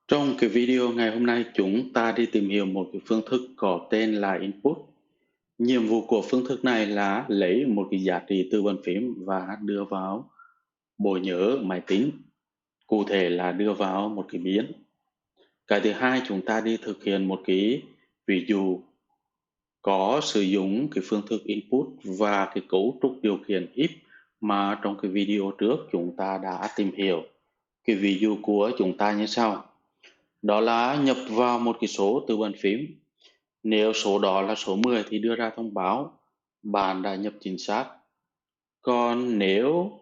Trong cái video ngày hôm nay chúng ta đi tìm hiểu một cái phương thức có tên là input. Nhiệm vụ của phương thức này là lấy một cái giá trị từ bàn phím và đưa vào bộ nhớ máy tính, cụ thể là đưa vào một cái biến. Cái thứ hai, chúng ta đi thực hiện một cái ví dụ có sử dụng cái phương thức input và cái cấu trúc điều khiển if mà trong cái video trước chúng ta đã tìm hiểu. Cái ví dụ của chúng ta như sau. Đó là nhập vào một cái số từ bàn phím. Nếu số đó là số 10 thì đưa ra thông báo bạn đã nhập chính xác. Còn nếu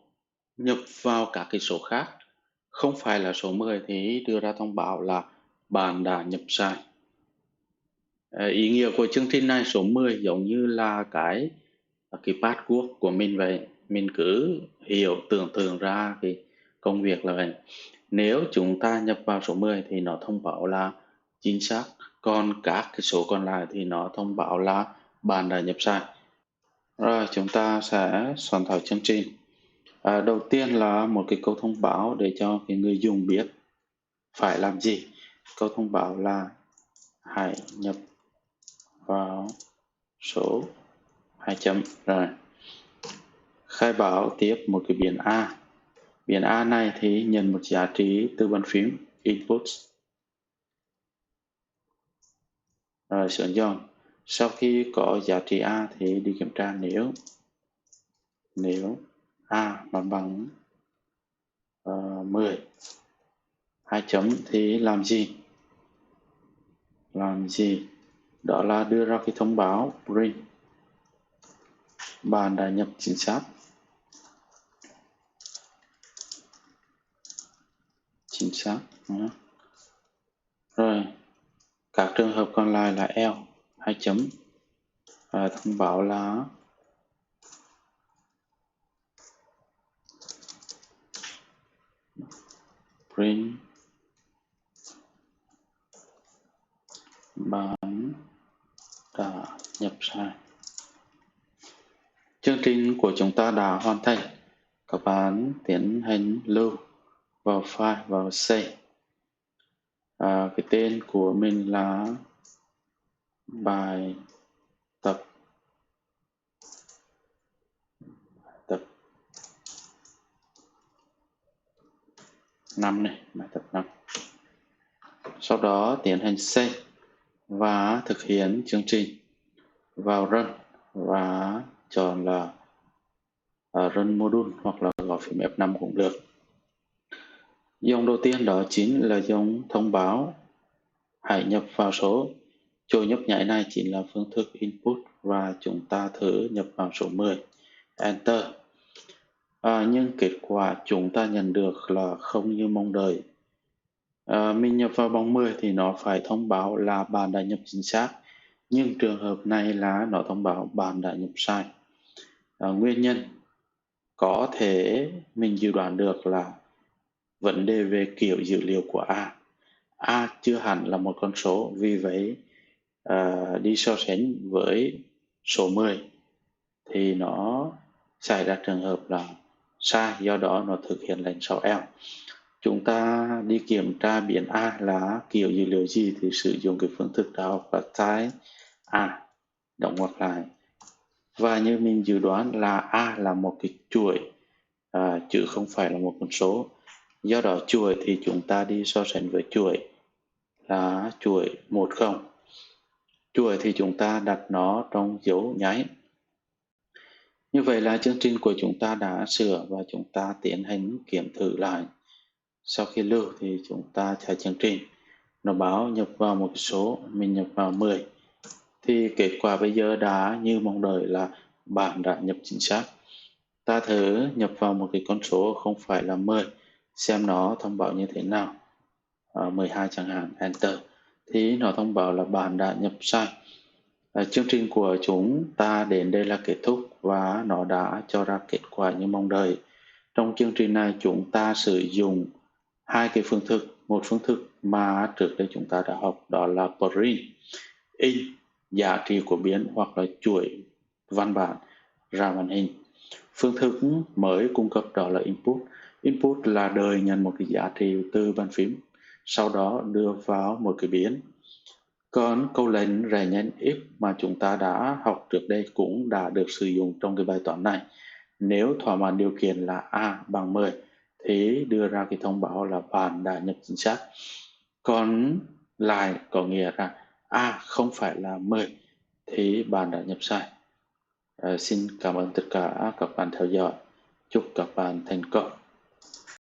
nhập vào các cái số khác không phải là số 10 thì đưa ra thông báo là bạn đã nhập sai. Ý nghĩa của chương trình này, số 10 giống như là cái password của mình vậy. Mình cứ hiểu tưởng tượng ra cái công việc là vậy. Nếu chúng ta nhập vào số 10 thì nó thông báo là chính xác, còn các cái số còn lại thì nó thông báo là bạn đã nhập sai. Rồi chúng ta sẽ soạn thảo chương trình. Đầu tiên là một cái câu thông báo để cho cái người dùng biết phải làm gì. Câu thông báo là hãy nhập vào số 2 chấm. Rồi khai báo tiếp một cái biến A. Biến A này thì nhận một giá trị từ bàn phím input. Rồi sử dụng. Sau khi có giá trị A thì đi kiểm tra nếu A nó bằng 10. 2 chấm thì làm gì? Đó là đưa ra cái thông báo print bạn đã nhập chính xác. Rồi các trường hợp còn lại là else 2 chấm thông báo là print bạn đã nhập sai. Chương trình của chúng ta đã hoàn thành. Các bạn tiến hành lưu vào file, vào save. Cái tên của mình là bài tập 5 này, bài tập 5. Sau đó tiến hành save và thực hiện chương trình. Vào run và chọn là run module hoặc là gõ phím F5 cũng được. Dòng đầu tiên đó chính là dòng thông báo hãy nhập vào số. Chỗ nhấp nháy này chính là phương thức input và chúng ta thử nhập vào số 10. Enter. Nhưng kết quả chúng ta nhận được là không như mong đợi. Mình nhập vào bằng 10 thì nó phải thông báo là bạn đã nhập chính xác. Nhưng trường hợp này là nó thông báo bạn đã nhập sai. Nguyên nhân có thể mình dự đoán được là vấn đề về kiểu dữ liệu của A. A chưa hẳn là một con số, vì vậy đi so sánh với số 10 thì nó xảy ra trường hợp là sai, do đó nó thực hiện lệnh sau else. Chúng ta đi kiểm tra biến A là kiểu dữ liệu gì thì sử dụng cái phương thức đào học là type A, đóng ngoặc lại. Và như mình dự đoán là A là một cái chuỗi chứ không phải là một con số. Do đó chuỗi thì chúng ta đi so sánh với chuỗi là chuỗi 10. Chuỗi thì chúng ta đặt nó trong dấu nháy. Như vậy là chương trình của chúng ta đã sửa và chúng ta tiến hành kiểm thử lại. Sau khi lưu thì chúng ta chạy chương trình. Nó báo nhập vào một số, mình nhập vào 10. Thì kết quả bây giờ đã như mong đợi là bạn đã nhập chính xác. Ta thử nhập vào một cái con số không phải là 10, xem nó thông báo như thế nào. 12 chẳng hạn, Enter. Thì nó thông báo là bạn đã nhập sai. Chương trình của chúng ta đến đây là kết thúc và nó đã cho ra kết quả như mong đợi. Trong chương trình này chúng ta sử dụng hai cái phương thức. Một phương thức mà trước đây chúng ta đã học, đó là print, in giá trị của biến hoặc là chuỗi văn bản ra màn hình. Phương thức mới cung cấp đó là input. Input là đợi nhận một cái giá trị từ bàn phím. sau đó đưa vào một cái biến. Còn câu lệnh rẽ nhánh if mà chúng ta đã học trước đây cũng đã được sử dụng trong cái bài toán này. Nếu thỏa mãn điều kiện là A bằng 10 thì đưa ra cái thông báo là bạn đã nhập chính xác. Còn lại có nghĩa là A không phải là 10 thì bạn đã nhập sai. Xin cảm ơn tất cả các bạn theo dõi. Chúc các bạn thành công.